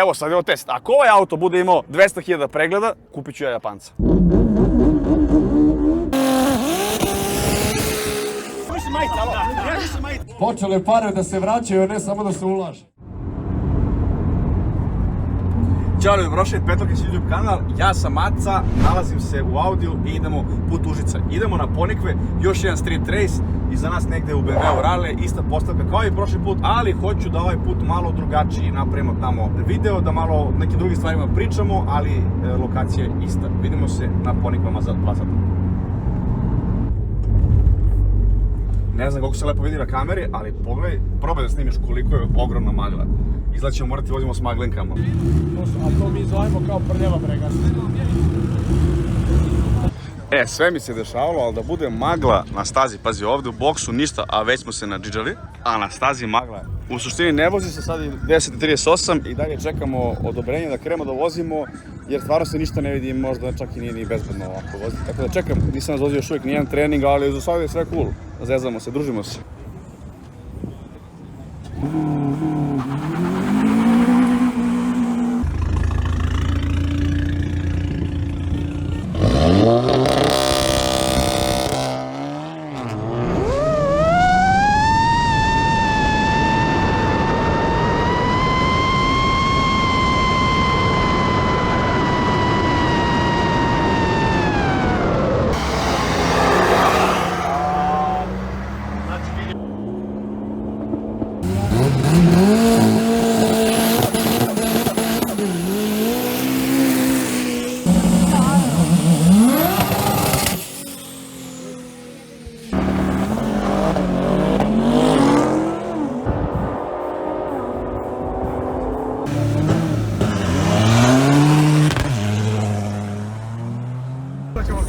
Evo sad je test. Ako ovaj auto bude imao 200.000 pregleda, kupit ću ja Japanca. Počele pare da se vraćaju, a ne samo da se ulaže. Ćao ljudi, dobrošli na Petrokić YouTube kanal, ja sam Maca, nalazim se u Audiju i idemo put Užica. Idemo na Ponikve, još jedan street race, iza nas negde u BMW Rally, ista postavka kao i prošli put, ali hoću da ovaj put malo drugačiji napravimo tamo video, da malo o nekim drugim stvarima pričamo, ali lokacija je ista. Vidimo se na Ponikvama za 2 sata. Ne znam koliko se lepo vidi na kameri, ali pogledaj, probaj da snimiš koliko je ogromna magla. Izgleda ćemo morati vozimo s maglenkama. A to mi zovemo kao prljava brega. Sve mi se dešavalo, ali da bude magla na stazi, pazi ovdje u boksu ništa, a već smo se nadžiđali, a na stazi magla. U suštini ne vozi se, sad je 10:38 i dalje čekamo odobrenje da krenemo da vozimo, jer stvarno se ništa ne vidi, možda čak i nije ni bezbedno ovako voziti. Tako da čekam, nisam nas vozio još uvijek nijedan trening, ali za sada je sve cool. Zezamo se, družimo se.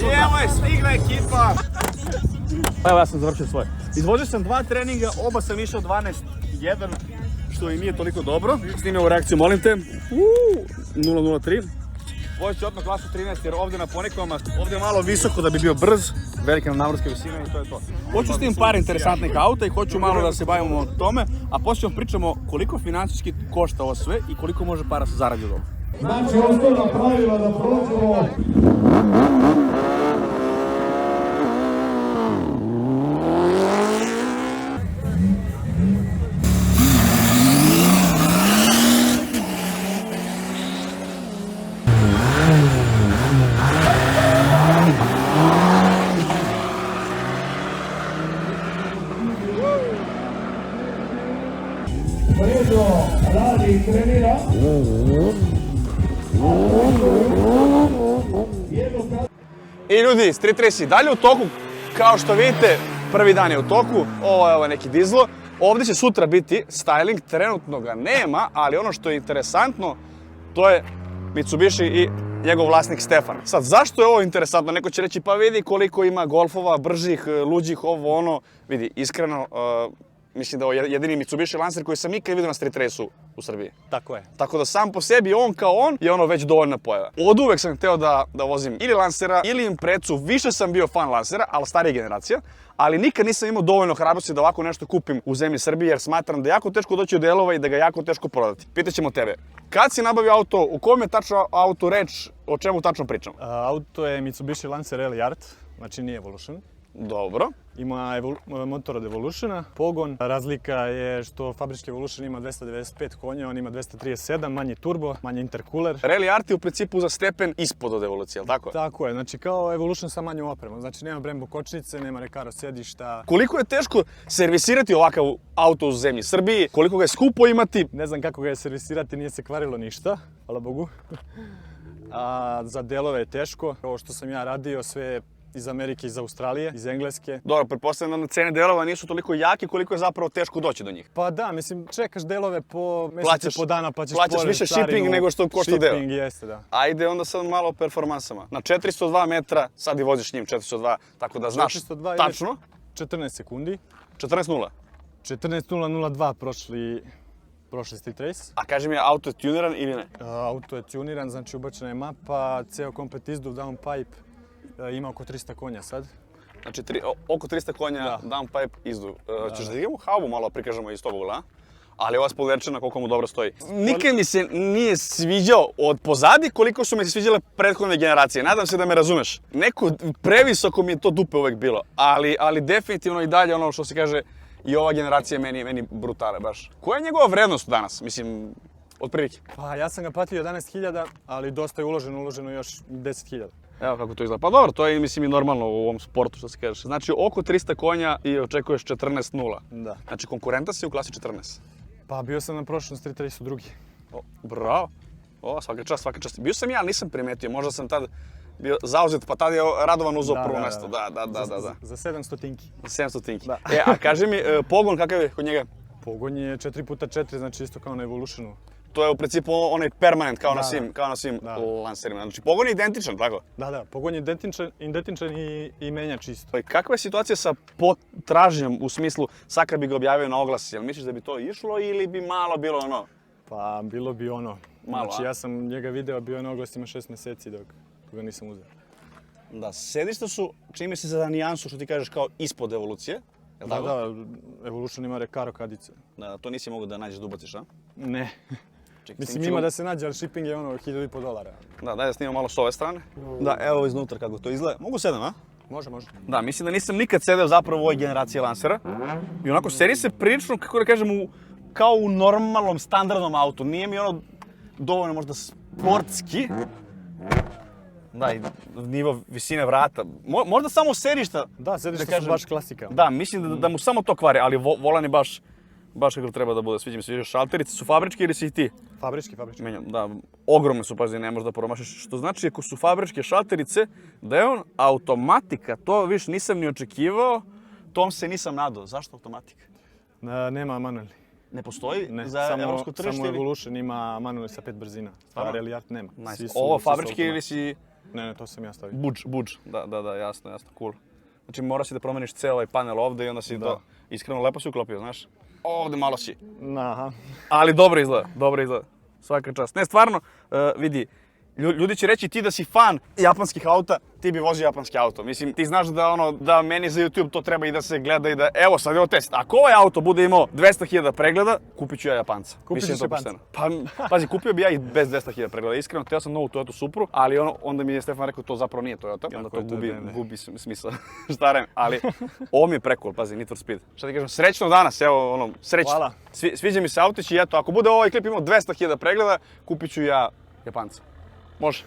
Evo je, stigla ekipa! Evo ja sam završio svoje. Izvozio sam 2 treninga, oba sam išao 12:1, što i nije toliko dobro. Snimi ovu reakciju, molim te. 0:03. Vozit ću odmah klasu 13 jer ovdje na Ponikvama, ovdje je malo visoko da bi bio brz, velika nadmorska visina i to je to. Hoću s tim par interesantnih auta i hoću malo da se bavimo o tome, a poslije ćemo pričamo koliko financijski košta ovo sve i koliko može para se zaradi od ovoga. Znači, osnovna pravila da prođemo. Pređo radi i trenira. I ljudi, street race i dalje u toku, kao što vidite, prvi dan je u toku, ovo je neki dizlo. Ovdje će sutra biti styling, trenutno ga nema, ali ono što je interesantno, to je Mitsubishi i njegov vlasnik Stefan. Sad, zašto je ovo interesantno? Neko će reći, pa vidi koliko ima golfova, bržih, luđih, ovo ono. Vidi, iskreno, mislim da je ovo jedini Mitsubishi Lancer koji sam ikad vidio na street race-u u Srbiji. Tako je. Tako da sam po sebi, on kao on, je ono već dovoljna pojava. Od uvek sam hteo da vozim ili Lancera ili Imprezu, više sam bio fan Lancera, ali starija generacija. Ali nikad nisam imao dovoljno hrabrosti da ovako nešto kupim u zemlji Srbije, jer smatram da je jako teško doći do delova i da ga je jako teško prodati. Pitaćemo tebe, kad si nabavio auto, u kom je tačno auto reč, o čemu tačno pričam? Auto je Mitsubishi Lancer Rally Art, znači nije Evolution. Dobro. Ima motor od Evolutiona, pogon. Razlika je što fabrički Evolution ima 295 konja, on ima 237, manji turbo, manji intercooler. Rally Art je u principu za stepen ispod od Evolucije, jel tako? Tako je, znači kao Evolution sa manjom opremom, znači nema Brembo kočnice, nema Recaro sjedišta. Koliko je teško servisirati ovakav auto u zemlji Srbiji, koliko ga je skupo imati? Ne znam kako ga je servisirati, nije se kvarilo ništa, hvala Bogu. A za delove je teško, ovo što sam ja radio sve iz Amerike, iz Australije, iz Engleske. Dobro, pretpostavljam da cene delova nisu toliko jake koliko je zapravo teško doći do njih. Pa da, mislim, čekaš delove po mjesece, po dana, pa ćeš plaćaš više shipping nego što košta deo. Shipping jeste, da. Ajde onda sad malo o performansama. Na 402 metra, sad i voziš njim 402, tako da znaš 402 tačno. 14 sekundi. 14:0. 14:002 prošli street race. A kaži mi, auto je tuniran ili ne? Auto je tuniran, znači ubačena je mapa, ceo komplet izduv, downpipe, ima oko 300 konja sad. Znači oko 300 konja, downpipe izduv. Ćeš da idemo haubu malo prikažemo iz tog ugla? ali ova spoilerčina koliko mu dobro stoji. Nikad mi se nije sviđao od pozadi koliko su mi se sviđale prethodne generacije. Nadam se da me razumeš. Neko previsoko mi je to dupe uvek bilo, ali definitivno i dalje ono što se kaže i ova generacija meni brutale baš. Koja je njegova vrednost danas? Mislim, otprilike. Pa ja sam ga platio 11.000, ali dosta je uloženo još 10.000. Evo kako to izgleda. Pa dobro, to je mislim i normalno u ovom sportu što se kaže. Znači oko 300 konja i očekuješ 14.0. Da. Znači konkurenta si u klasi 14. Pa bio sam na prošlom street raceu drugi. O, bravo. O, svaka čast, svaka čast. Bio sam ja, ali nisam primetio. Možda sam tad bio zauzet, pa tad je Radovan uzeo prvo mesto. Da. Za 700 tinki. 700 tinki. Da. A kaži mi, pogon kakav je kod njega? Pogon je 4x4, znači isto kao na Evolutionu. To je u principu onaj permanent, kao na svim lanserima. Znači pogon je identičan, tako? Da, pogon je identičan i menjač isto. Kakva je situacija sa potražnjom u smislu sad kad bi ga objavio na oglas? Jel misliš da bi to išlo ili bi malo bilo ono? Pa bilo bi ono. Malo, znači ja sam njega video, bio je na oglasima 6 mjeseci dok ga nisam uzeo. Da, sedišta su, čini mi se za nijansu što ti kažeš kao ispod evolucije. Da, Evolution ima Recaro kadice. Da, to nisi mogu da nađeš da ubaciš, a? Ne. Mislim ima da se nađe, ali shipping je ono $1.500. Da, daj da snimam malo s ove strane. Da, evo iznutra kako to izgleda. Mogu sedem, a? Može. Da, mislim da nisam nikad sedeo zapravo u ovoj generaciji Lancera. I onako, sedi se prilično, kako da kažem, kao u normalnom, standardnom autu. Nije mi ono dovoljno možda sportski. Da, i nivo visine vrata. Možda samo sedišta. Da, sedišta su baš klasika. Da, mislim da mu samo to kvari, ali volan je baš kako treba da bude. Sviđa mi se, šalterice su fabričke ili si ih ti? Fabrički. Da, ogromne su, pazi, ne možeš da promašiš. Što znači, ako su fabričke šalterice, da je on automatika, to više nisam ni očekivao, tom se nisam nadao. Zašto automatika? Nema manuelni. Ne postoji Ne, za evropsko tržište? Samo Evolution ima manuelni sa 5 brzina. A Rally Art nema. Nice. Ovo fabričke ili si... Ne, to sam ja stavio. Budž. Da, jasno, cool. Znači mora si da promeniš ceo ovaj panel ovde i onda si to iskreno lepo si uklopio, znaš? Ovde malo si. Aha. Ali dobro izgleda. Svaka čast. Ne, stvarno, vidi, ljudi će reći ti da si fan japanskih auta, ti bi vozio japanski auto. Mislim, ti znaš da meni za YouTube to treba i da se gleda i da, evo sad je ovo test. Ako ovaj auto bude imao 200.000 pregleda, kupit ću ja Japanca. Kupit ćeš Japanca. Pa, pazi, kupio bi ja i bez 200.000 pregleda. Iskreno, teo sam novu Toyota Supru, ali onda mi je Stefan rekao to zapravo nije Toyota. I onda to gubi smisla. Šta rem, ali ovo mi je precool, pazi, Need for Speed. Šta ti kažem, srećno danas, evo, srećno. Hvala. Sviđa mi se autić i eto, ako bude ovaj klip imao 200.000 pregleda, kupit ću ja Japanca. Može.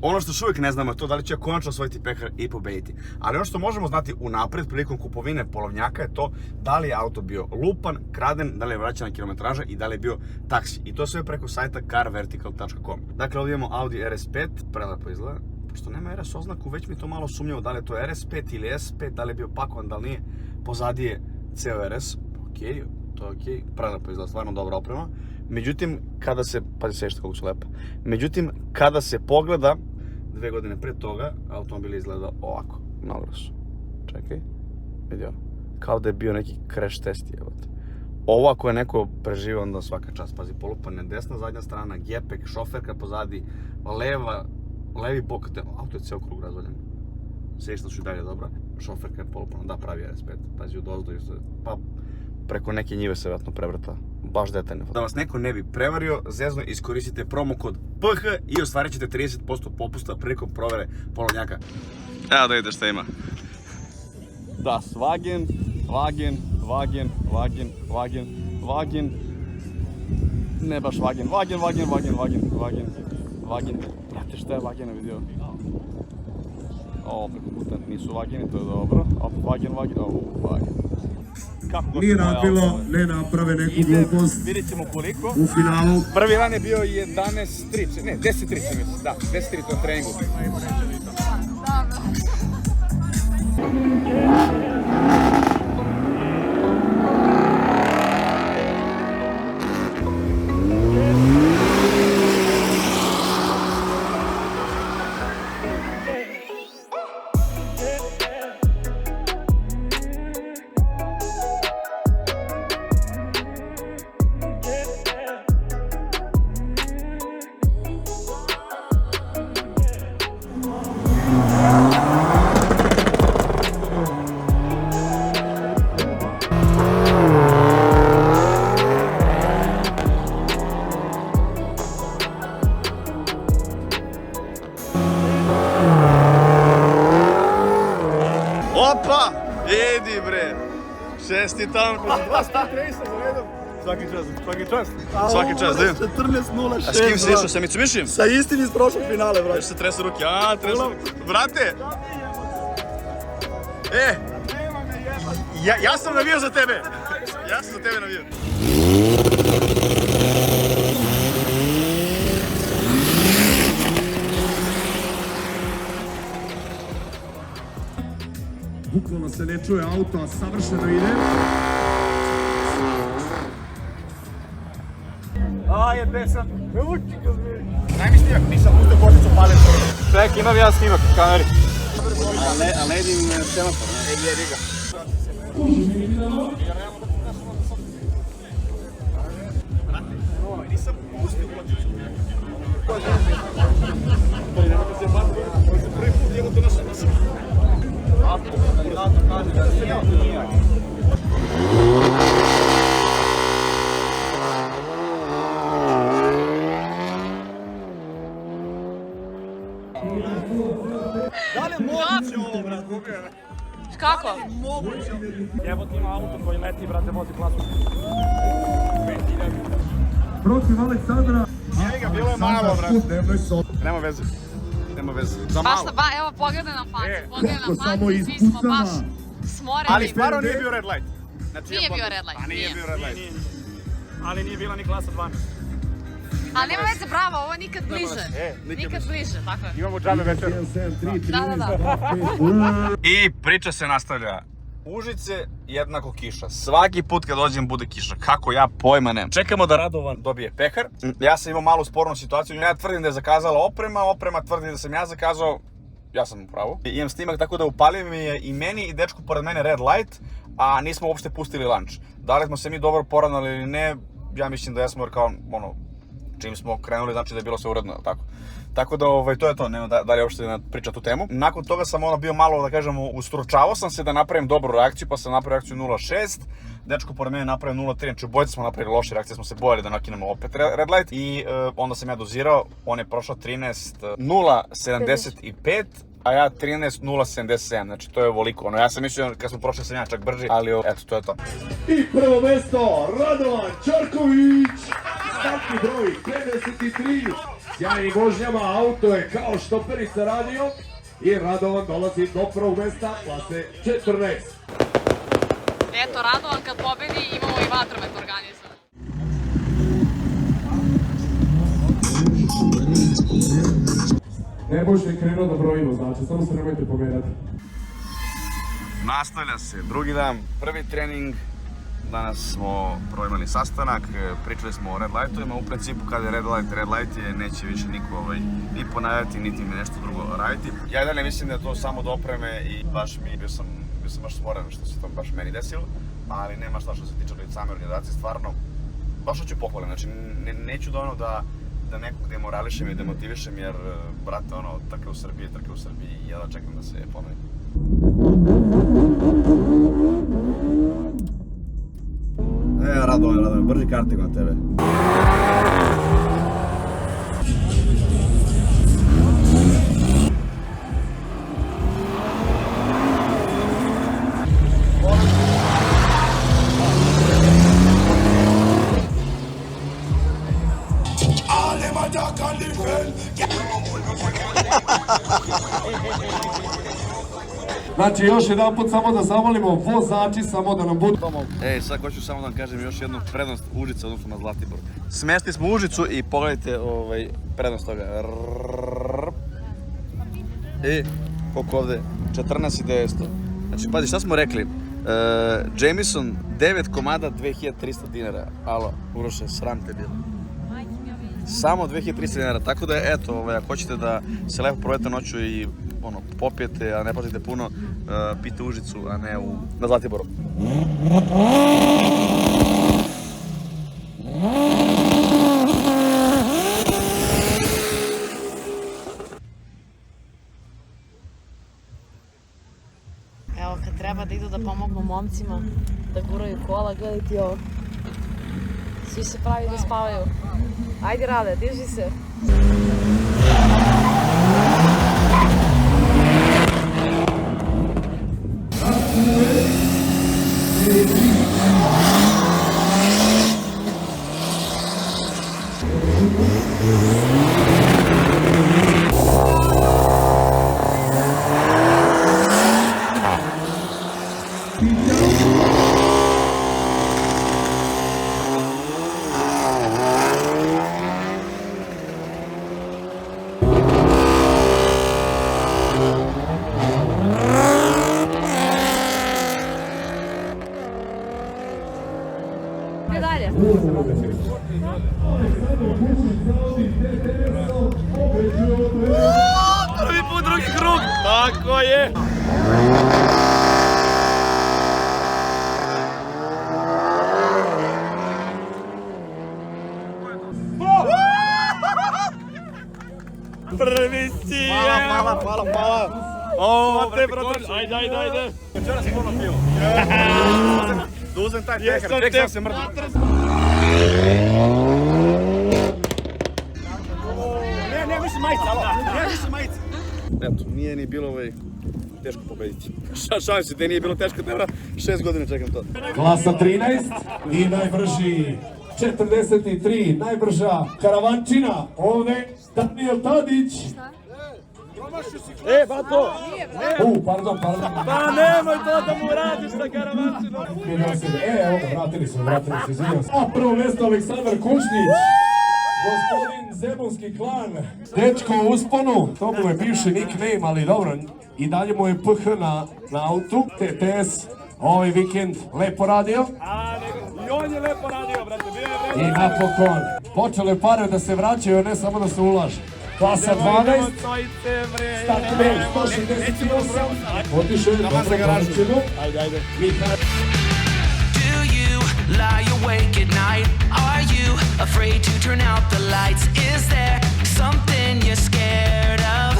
Ono što još uvijek ne znamo je to da li će konačno osvojiti pehar i pobediti. Ali ono što možemo znati unapred prilikom kupovine polovnjaka je to da li je auto bio lupan, kraden, da li je vraćana kilometraža i da li je bio taksi. I to sve preko sajta carvertical.com. Dakle, ovdje imamo Audi RS5, prelepo izgleda. Pošto nema RS oznaku, već mi to malo sumnjivo da li je to RS5 ili S5, da li je bio pakovan, da li nije. Pozadi je ceo RS. Okej, to je okej, prelepo izgleda, stvarno dobra oprema. Međutim, kada se, pazi sjećate koliko su lepe. Međutim, kada se pogleda, 2 godine pre toga, automobil izgleda ovako, na oglasu. Čekaj, vidi ovo. Kao da je bio neki crash test, jebote. Ovo ako je neko preživio, onda svaka čast, pazi, polupane desna zadnja strana, gepek, šoferka pozadi, levi bok, auto je ceo krug razvaljen. Sjećate su i dalje dobra, šoferka je polupana, da, pravi RS5, pazi, od ozdo, pa preko neke njive se vjerojatno prevrta. Baš detaljno. Da vas neko ne bi prevario, zezno iskoristite promo kod PH i ostvarit ćete 30% popusta prilikom provere polovnjaka. Evo da vidite šta ima. Das Wagen. Ne baš Wagen. Znate šta je Wagen vidio? Ovo preko puta nisu Wageni, to je dobro. Opet Wagen. Nije bilo, ne naprave neku glupost Vidjet ćemo koliko. u finalu. Prvi ran je bio 11.3, ne 10.3 mislim, da, 10.3 to je treningu. Opa! Idi bre! Čestitam! 200 rejsa za redom. Svaki čast. Svaki čast, da. 14.06. A s kim si išao, sa Mitsubishi? Sa istim iz prošlog finale, brate. Još se tresu ruke, tresu ruke. Brate! Ja sam navio za tebe. Ja sam za tebe navio. Bukvalno se ne čuje auto, a savršeno ide. Jebe sam. Daj mi snimak, nisam pustio kočicu palim. Ček, imam ja snimak u kameri. Ali ne idim semafor, ne? Jedi ga. Nisam pustio kočicu. Nemojte se bati, ovo se prvi put jemo to nasam. Da li je moguće ovo, brat? Kako? Evo ti ima auto koji leti, brate, vozi klasu. Protiv Aleksandra. Njega, bilo je malo, brat. Nema veze. Nema veze. Za malo. Evo pogledaj na facu, pogledaj na samo facu, svi smo ispucama. baš smoreni. Ali stvarno nije bio red light. Nije bio red light, Pa nije bio red light. Ali nije bila ni klasa 12. Ali nema veze, bravo, ovo je nikad bliže. Nikad bliže, tako je. Imamo džabe večer. 1, 7, 3, Da. I priča se nastavlja. Užice jednako kiša. Svaki put kad dođem bude kiša. Kako ja pojma nemam. Čekamo da Radovan dobije pehar. Ja sam imao malu spornu situaciju. Ja tvrdim da je zakazala oprema tvrdi da sam ja zakazao. Ja sam u pravu. Imam snimak tako da upalio mi je i meni i dečku pored mene red light, a nismo uopšte pustili lunch. Da li smo se mi dobro poravnali ili ne, ja mislim da jesmo jer kao, čim smo krenuli znači da je bilo sve uredno, tako. Tako da to je to, nema dalje uopšte da pričam tu temu. Nakon toga sam bio malo, da kažem, ustručavao sam se da napravim dobru reakciju, pa sam napravio reakciju 0.6. Dečko pored mene napravio 0.3, znači obojica smo napravili loše reakcije, smo se bojali da nakinemo opet red light. I onda sam ja dozirao, on je prošao 13.075, a ja 13.077, znači to je ovoliko. Ja sam mislio kad smo prošli sam ja čak brži, ali eto, to je to. I prvo mesto, Radovan Čarković, startni broj 53. Sjajnim vožnjama, auto je kao štoperica radio i Radovan dolazi do prvog mesta, klase 14. Eto, Radovan kad pobedi imamo i vatromet organizovan. Ne možete krenuo da brojimo, znači, samo se nemojte pomerati. Nastavlja se drugi dan, prvi trening. Danas smo imali sastanak, pričali smo o red lightovima. U principu kada je red light je, neće više niko ni ponavljati, niti mi nešto drugo raditi. Ja i dalje mislim da je to samo do opreme i bio sam baš smoren što se to baš meni desilo. Ali nema šta što se tiče od same organizacije, stvarno baš hoću pohvalim. Znači neću da nekog demorališem i demotivišem jer, brate, trke u Srbiji i ja da čekam da se ponovi. Radovan, brži karting na tebe. Znači, još jedan put samo da zamolimo vozači samo da nam budu... Sad hoću samo da vam kažem još jednu prednost Užica odnosno na Zlatibor. Smestili smo Užicu i pogledajte prednost toga. I koliko ovde? 14.900. Znači, pazi, šta smo rekli? Jameson, 9 komada, 2300 dinara. Alo, Uroše, sram te bilo. Samo 2300 dinara, tako da eto, ako hoćete da se lepo provedete noću i popijete, a ne platite puno, pijte Užicu, a ne na Zlatiboru. Evo, kad treba da idu da pomognu momcima da guraju kola, gledaj ti ovo. Svi se pravi da spavaju. Ajde, Rade, diži se. Gdje dalje? Prvi put, drugi krug. Tako je. Prvi si je. Hvala. O, te brate, ajde. Večera si puno pio. Da uzem taj pehar, tek sam se mrtvo. Ne, mislim majica. Eto, nije ni bilo teško pobediti. Šalim se, da nije bilo teško, nema 6 godina čekam to. Klasa 13 i najbrži 43, najbrža karavančina, ovde Daniel Tadić. Bato! Pardon. Pa nemoj to da mu radiš sa karavančinom! Evo ga, vratili se, izvinjam se. A prvo mjesto Aleksandar Kušnić, gospodin Zemunski klan, dečko u usponu, to mu je bivši nickname, ali dobro, i dalje mu je PH na autu, TTS, ovaj vikend lepo radio. I on je lepo radio, brate, bio je vreme. I napokon, počele pare da se vraćaju, ne samo da se ulaže. Klasa 12, start broj 168, otišao je dobro karavančinu. Ajde. Do you lie awake at night? Are you afraid to turn out the lights? Is there something you're scared of?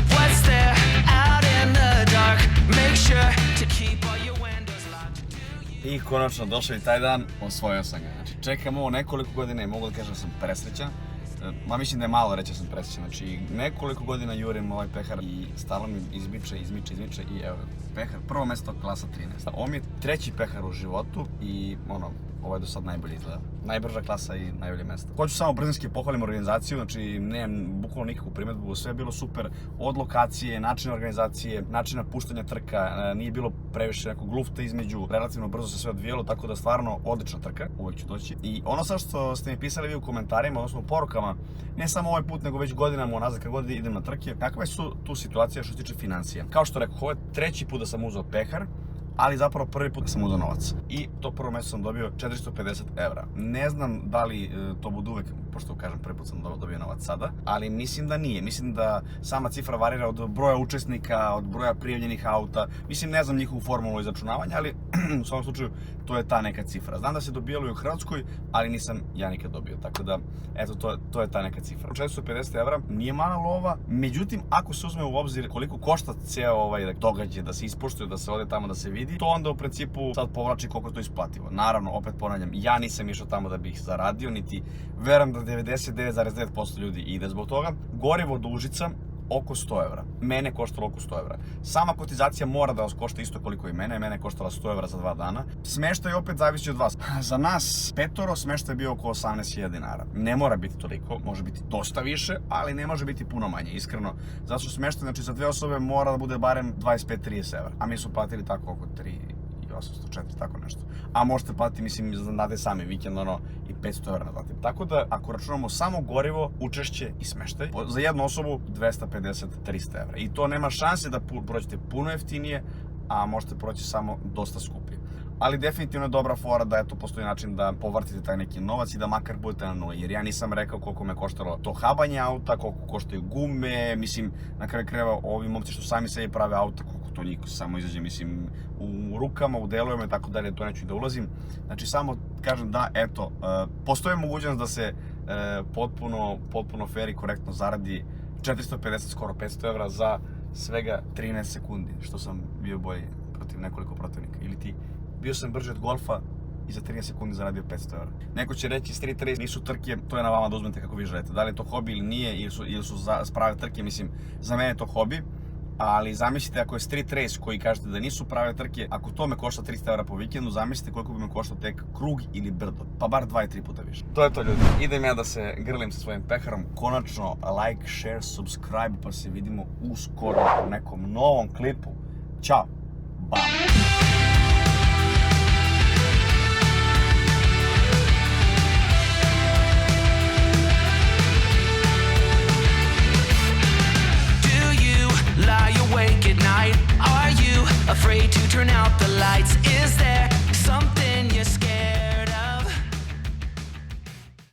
What's there out in the dark? Make sure to keep all your windows locked. I konačno došao i taj dan, osvojio sam ga. Znači, čekam ovo nekoliko godina i mogu da kažem da sam presrećan. Mislim da je malo reći da sam presrećan, znači nekoliko godina jurim ovaj pehar i stalno mi izmiče i evo pehar, prvo mjesto klasa 13. Ovo mi je treći pehar u životu i ovo je do sad najbolje izgleda. Najbrža klasa i najbolje mjesto. Hoću samo brzinski pohvalim organizaciju, znači nemam bukvalno nikakvu primjedbu, sve je bilo super, od lokacije, načina organizacije, načina puštanja trka, nije bilo previše nekog lufta između, relativno brzo se sve odvijelo, tako da stvarno odlična trka, uvijek ću doći. I ono sad što ste mi pisali vi u komentarima, odnosno u porukama, ne samo ovaj put, nego već godinama unazad kad god idem na trke, kakva je tu situacija što se tiče financija. Kao što rekao, ovo je treći put da sam uzeo pehar, ali zapravo prvi put sam uzeo novac. I to prvo mjesto sam dobio 450 €. Ne znam da li to bude uvek, pošto kažem prvi put sam dobio novac sada, ali mislim da nije. Mislim da sama cifra varira od broja učesnika, od broja prijavljenih auta. Mislim, ne znam njihovu formulu izračunavanja, ali u svakom slučaju to je ta neka cifra. Znam da se dobijalo i u Hrvatskoj, ali nisam ja nikad dobio. Tako da, eto, to je ta neka cifra. 450 € nije mala lova, međutim, ako se uzme u obzir koliko košta ceo ovaj događaj, da se ispoštuje, da se ode tamo da se vidi, to onda u principu sad povlači koliko je to isplativo. Naravno, opet ponavljam, ja nisam išao tamo da bih zaradio, niti verujem da 99,9% ljudi ide zbog toga. Gorivo do Užica oko 100 €. Mene je koštalo oko 100 €. Sama kotizacija mora da vas košta isto koliko i mene. Mene je koštala 100 € za 2 dana. Smeštaj opet zavisi od vas. Za nas petoro smeštaj je bio oko 18.000 dinara. Ne mora biti toliko, može biti dosta više, ali ne može biti puno manje, iskreno. Zato što smeštaj, znači za 2 osobe mora da bude barem 25-30 €. A mi smo platili tako oko 3.800, tako nešto. A možete platiti, mislim, znate sami, vikend, i 500 € platiti. Tako da, ako računamo samo gorivo, učešće i smeštaj, za jednu osobu 250-300 €. I to nema šanse da prođete puno jeftinije, a možete proći samo dosta skuplje. Ali definitivno je dobra fora da eto postoji način da povrtite taj neki novac i da makar budete na nuli. Jer ja nisam rekao koliko me koštalo to habanje auta, koliko koštaju gume, mislim, na kraju krajeva ovi momci što sami sebi prave auta, koliko to njih samo izađe, mislim, u rukama, u delovima i tako dalje, to neću da ulazim. Znači samo kažem da, eto, postoji mogućnost da se potpuno fair i korektno zaradi 450, skoro 500 € za svega 13 sekundi, što sam bio bolji protiv nekoliko protivnika. Ili ti, bio sam brži od golfa i za 13 sekundi zaradio 500 €. Neko će reći street race nisu trke, to je na vama da uzmete kako vi želite. Da li je to hobi ili nije, ili su prave trke, mislim, za mene je to hobi. Ali zamislite ako je street race koji kažete da nisu prave trke, ako to me košta 300 € po vikendu, zamislite koliko bi me koštao tek krug ili brdo. Pa bar 2-3 puta više. To je to, ljudi. Idem ja da se grlim sa svojim peharom. Konačno like, share, subscribe, pa se vidimo uskoro u nekom novom klipu. Ćao! Bam!